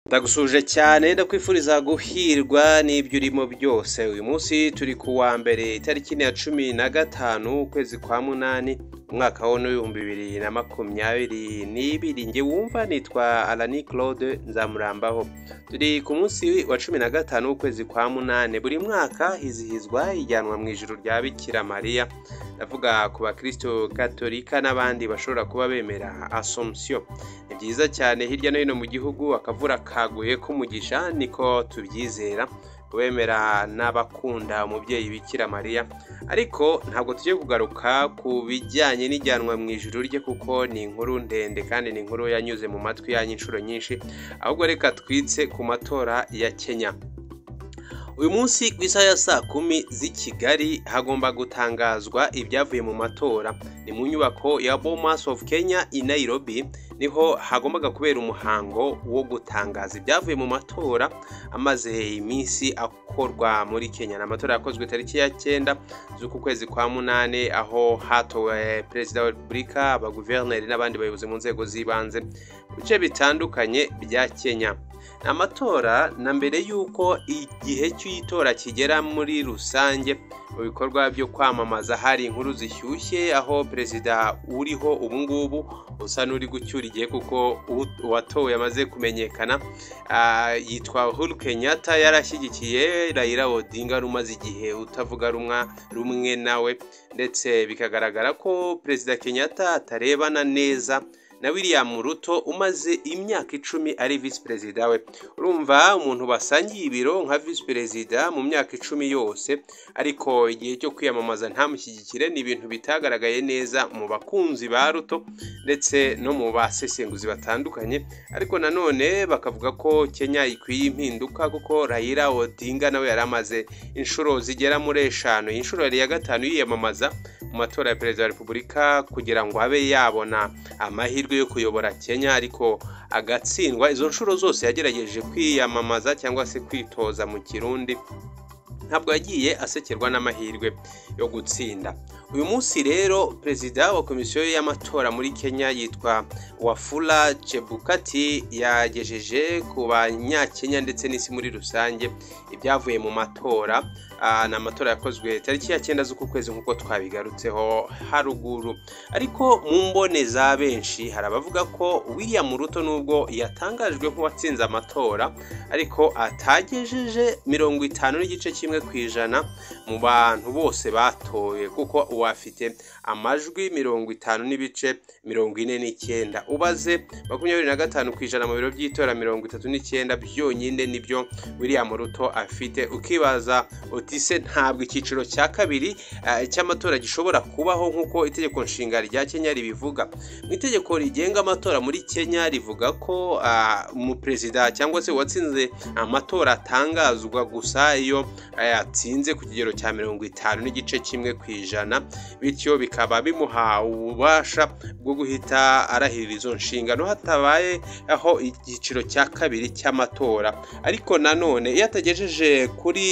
Ndagusuje cyane ndakwifuriza guhirwa n'ibyo urimo byose. Uyu munsi turi ku wa mbere itariki ya 15 ukwezi kwa munani umwaka wa 2022. Nge wumva nitwa Alani Claude Nzamurambaho. Turi ku munsi wa 15 ukwezi kwa munane. Buri mwaka hizihizwa ijyanwa mu ijuru rya Bikira Mariya. Ndavuga ku bakristo Katolika n'abandi bashobora kuba bemera Assumption. Ni byiza cyane hirya no hino mu gihugu akavura kaguye kumugisha niko tubyizera kubemera n'abakunda umubyeyi Bikira Mariya. Ariko ntabwo tujye kugaruka ku bijyanye n'ijyanwa mu ijuru rye kuko ni inkuru ndende kandi ni inkuru yanyuze mu matwi yanyu inshuro nyinshi. Ahubwo reka twitse ku matora ya Kenya. Uyu munsi ku isaha ya saa 10 z'i Kigali hagomba gutangazwa ibyavuye mu matora. Ni mu nyubako ya Bomas of Kenya i Nairobi niho hagombaga kubera umuhango wo gutangaza ibyavuye mu matora amaze iminsi akorwa muri Kenya. Amatora yakozwe tariki ya 9 z'uku kwezi kwa munane aho hatowe Perezida wa Repubulika, abaguverineri n'abandi bayobozi mu nzego z'ibanze mu bice bitandukanye bya Kenya. Amatora na mbere yuko igihe cy'itora kigera muri rusange mu bikorwa byo kwamamaza hari inkuru zishyushye aho perezida uriho ubu ngubu usa n'uri gucyura igihe kuko uwatowe yamaze kumenyekana, yitwa Uhuru Kenyatta, yarashyigikiye Laila ODINGA rumaze igihe utavuga rumwe nawe, ndetse bikagaragara ko Perezida Kenyatta atarebana neza na William Ruto umaze imyaka 10 ari vice perezida we. Urumva umuntu basangiye ibiro nka vice perezida mu myaka 10 yose, ariko igihe cyo kwiyamamaza ntamushyigikire. Ni ibintu bitagaragaye neza mu bakunzi ba Ruto ndetse no mu basesenguzi batandukanye. Ariko nanone bakavuga ko Kenya ikwiye impinduka kuko Laila ODINGA nawe yaramaze inshuro zigera muri 5, inshuro ya 5 yiyamamaza mu matora ya Perezida wa Repubulika kugira ngo abe yabona amahirwe yo kuyobora Kenya, ariko agatsindwa. Izo nshuro zose yagerageje kwiyamamaza cyangwa se kwitoza mu Kirundi, ntabwo yagiye asekerwa n'amahirwe yo gutsinda. Uyu munsi rero perezida wa komisiyo y'amatora muri Kenya yitwa Wafula Chebukati yagejeje ku banyakenya ndetse n'isi muri rusange ibyavuye mu matora. N'amatora yakozwe tariki ya 9 z'uku kwezi nk'uko twabigarutseho haruguru. Ariko mu mbone za benshi harabavuga ko William Ruto nubwo yatangajwe nk'uwatsinze amatora ariko atagejeje 50% mu bantu bose batoye, kuko uwafite amajwi 50.49. Ubaze 25% mu biro by'itora 39 byonyine nibyo William Ruto afite. Ukibaza utise ntabwo ikiciro cya kabiri cy'amatora gishobora kubaho nk'uko itegeko nshinga rya Kenya ribivuga. Mu itegeko rigenga amatora muri Kenya rivuga ko umuperezida cyangwa se watsinze amatora atangazwa gusa iyo yatsinze ku kigero cya 50.1%, bityo bikaba bimuha ububasha bwo guhita arahirira izo nshingano hatabaye aho igiciro cya kabiri cy'amatora. Ariko nanone iyo atagejeje kuri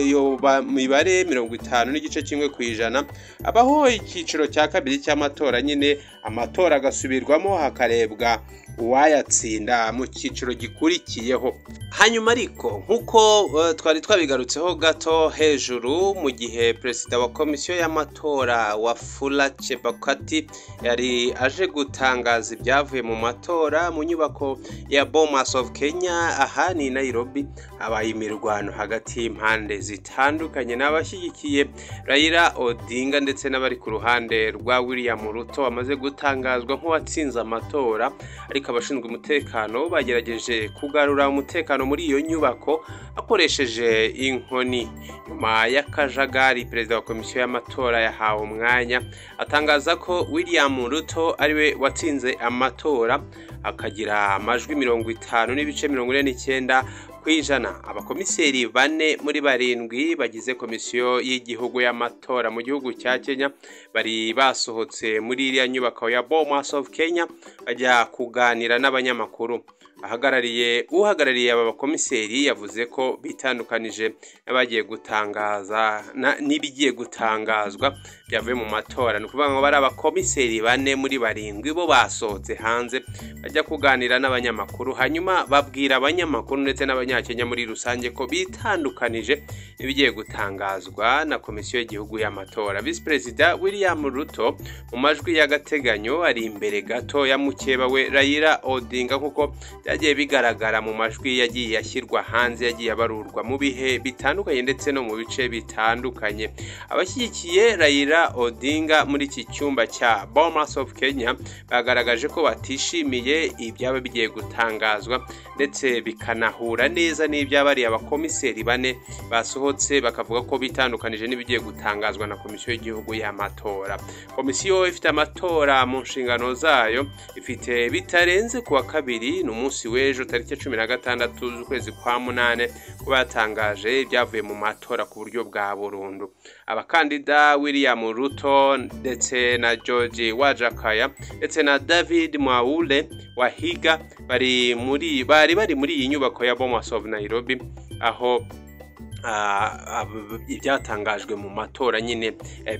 iyo mibare 50.1%, abaho igiciro cya kabiri cy'amatora. Nyine amatora agasubirwamo hakarebwa uwayatsinda mu cyiciro gikurikiyeho. Hanyuma ariko nkuko twari twabigarutseho gato hejuru, mu gihe perezida wa komisiyo y'amatora Wafula Chebukati yari aje gutangaza ibyavuye mu matora mu nyubako ya Bomas of Kenya aha ni Nairobi, habaye imirwano hagati y'impande zitandukanye n'abashyigikiye Laila ODINGA ndetse n'abari ku ruhande rwa William Ruto wamaze gutangazwa nk'uwatsinze amatora. Ariko abashinzwe umutekano bagerageje kugarura umutekano muri iyo nyubako akoresheje inkoni. Nyuma y'akajagari, perezida wa komisiyo y'amatora yahawe umwanya atangaza ko William Ruto ariwe watsinze amatora akagira amajwi 50.49%. Abakomiseri 4 muri 7 bagize komisiyo y'igihugu y'amatora mu gihugu cya Kenya bari basohotse muri iriya nyubako ya Bomas of Kenya bajya kuganira n'abanyamakuru. uhagarariye aba bakomiseri yavuze ko bitandukanije n'abagiye gutangaza n'ibigiye gutangazwa byavuye mu matora. Ni ukuvuga ngo bari abakomiseri 4 muri 7 bo basohotse hanze bajya kuganira n'abanyamakuru, hanyuma babwira abanyamakuru ndetse n'abanyakenya muri rusange ko bitandukanije n'ibigiye gutangazwa na komisiyo y'igihugu y'amatora. Vice President William Ruto mu majwi y'agateganyo ari imbere gato ya mukeba we Laila Odinga, kuko byagiye bigaragara mu majwi yagiye ashyirwa hanze, yagiye abarurwa mu bihe bitandukanye ndetse no mu bice bitandukanye. Abashyigikiye Laila Odinga muri iki cyumba cya Bomas of Kenya bagaragaje ko batishimiye ibyaba bigiye gutangazwa ndetse bikanahura neza n'ibyabari abakomiseri 4 basohotse, bakavuga ko bitandukanije n'ibigiye gutangazwa na komisiyo y'igihugu y'amatora. Komisiyo ifite amatora mu nshingano zayo, ifite bitarenze kuwa kabiri n'umunsi w'ejo tariki 16 z'ukwezi kwa 8 kuba yatangaje ibyavuye mu matora ku buryo bwa burundu. Abakandida William Ruto ndetse na George Wajakaya ndetse na David Mwaule Wahiga bari muri iyi nyubako ya Bomas of Nairobi, aho ibyatangajwe mu matora nyine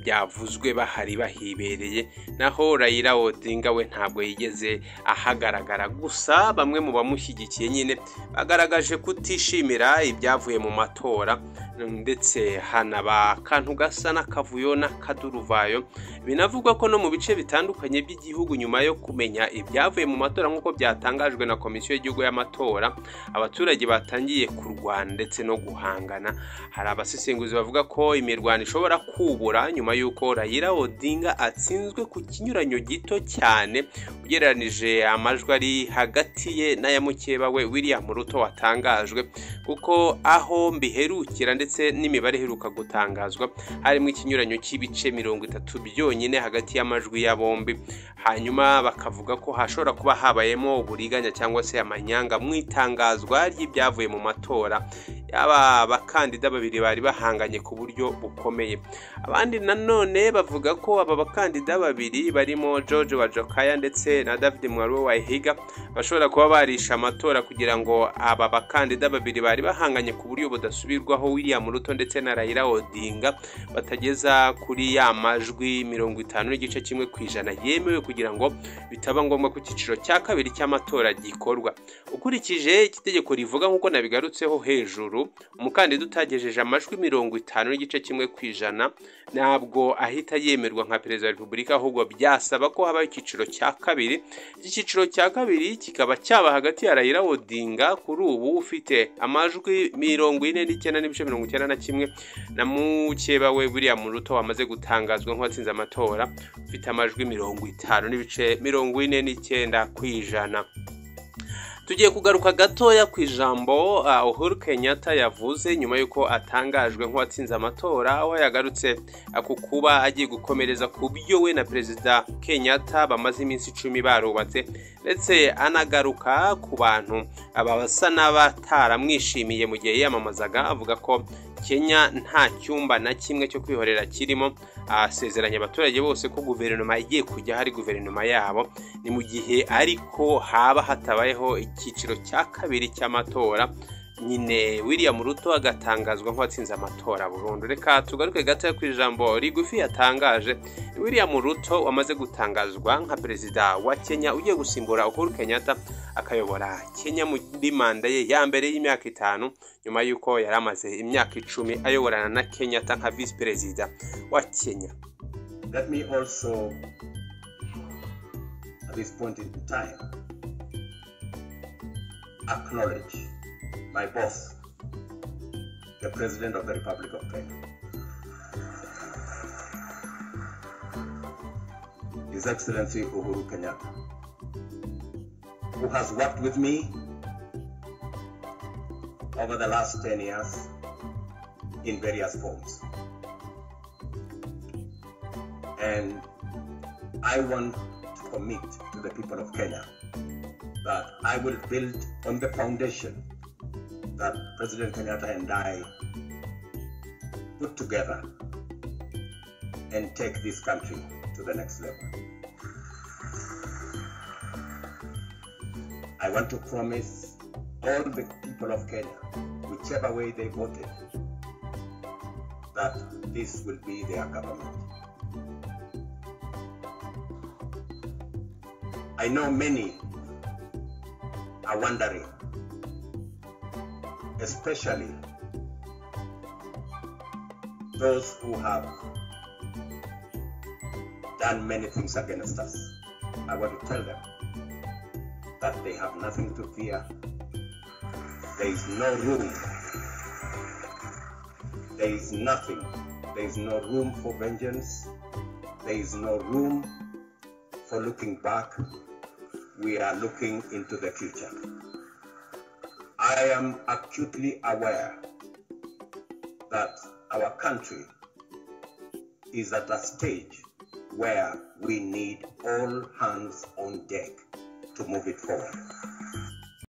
byavuzwe bahari bahibereye. Naho Laila Odinga we ntabwo yigeze ahagaragara, gusa bamwe mu bamushyigikiye nyine bagaragaje kutishimira ibyavuye mu matora, ndetse hanaba kantu gasa n'akavuyo n'akaduruvayo. Binavugwa ko no mu bice bitandukanye by'igihugu nyuma yo kumenya ibyavuye mu matora nk'uko byatangajwe na komisiyo y'igihugu y'amatora, abaturage batangiye kurwana ndetse no guhangana. Hari abasesenguzi bavuga ko imirwano ishobora kubura nyuma y'uko Laila Odinga atsinzwe ku kinyuranyo gito cyane ugereranije amajwi ari hagati ye n'aya mukeba we William Ruto watangajwe, kuko aho mbiherukira ndetse n'imibare iheruka gutangazwa harimo ikinyuranyo cy'ibice 30 byonyine hagati y'amajwi ya bombi. Hanyuma bakavuga ko hashobora kuba habayemo uburiganya cyangwa se amanyanga mu itangazwa ry'ibyavuye mu matora. Aba bakandida babiri bari bahanganye ku buryo bukomeye. Abandi nanone bavuga ko aba bakandida babiri barimo George Wajakaya ndetse na David Mwaule Wahiga bashobora kuba barisha amatora kugira ngo aba bakandida babiri bari bahanganye ku buryo budasubirwaho William Ruto ndetse na Laila Odinga batageza kuri ya majwi 50% yemewe kugira ngo bitaba ngombwa ku cyiciro cya kabiri cy'amatora gikorwa. Ukurikije itegeko rivuga nkuko nabigarutseho hejuru, umukandida utagejeje amajwi 50% ntabwo ahita yemerwa nka perezida wa Repubulika, ahubwo byasaba ko haba icyiciro cya kabiri. Icyiciro cya kabiri kikaba cyaba hagati ya Laila Odinga kuri ubu ufite amajwi 49.91 na mukeba we William Ruto wamaze gutangazwa nk'uwatsinze amatora ufite amajwi 50.49%. Tugiye kugaruka gatoya ku ijambo Uhuru Kenyatta yavuze nyuma yuko atangajwe nk'uwatsinze amatora, aho yagarutse ku kuba agiye gukomereza ku byo we na Perezida Kenyatta bamaze iminsi 10 barubatse, ndetse anagaruka ku bantu abasa n'abataramwishimiye mu gihe yamamazaga, avuga ko Kenya nta cyumba na kimwe cyo kwihorera kirimo. Asezeranya abaturage bose ko guverinoma igiye kujya hari guverinoma yabo, ni mu gihe ariko haba hatabayeho icyiciro cya kabiri cy'amatora. Nyine William Ruto agatangazwa nk'uwatsinze amatora burundu. Reka tugaruke gato ku ijambo rigufi yatangaje. William Ruto wamaze gutangazwa nka perezida wa Kenya ugiye gusimbura Uhuru Kenyatta akayobora Kenya muri manda ye ya mbere y'imyaka 5 nyuma yuko yaramaze imyaka 10 ayoborana na Kenyatta nka vice president wa Kenya. Let me also at this point in time acknowledge my boss, the President of the Republic of Kenya, His Excellency Uhuru Kenyatta, who has worked with me over the last 10 years in various forms. And I want to commit to the people of Kenya that I will build on the foundation that President Kenyatta and I put together and take this country to the next level. I want to promise all the people of Kenya, whichever way they voted, that this will be their government. I know many are wondering, especially those who have done many things against us. I want to tell them that they have nothing to fear. There is no room. There is nothing. There is no room for vengeance. There is no room for looking back. We are looking into the future. I am acutely aware that our country is at a stage where we need all hands on deck to move it forward.